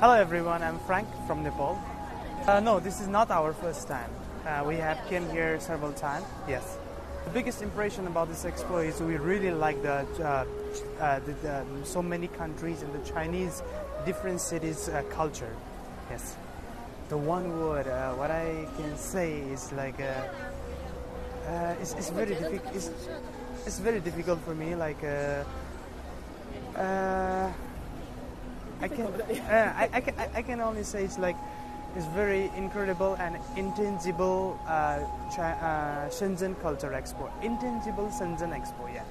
Hello everyone, I'm Frank from Nepal. No, this is not our first time. We have came here several times, yes. The biggest impression about this expo is we really like the so many countries and the Chinese different cities culture, yes. The one word, what I can say is like, it's very difficult. It's very difficult for me. Like, I can only say it's like it's very incredible and intangible Shenzhen Culture Expo. Intangible Shenzhen Expo, yeah.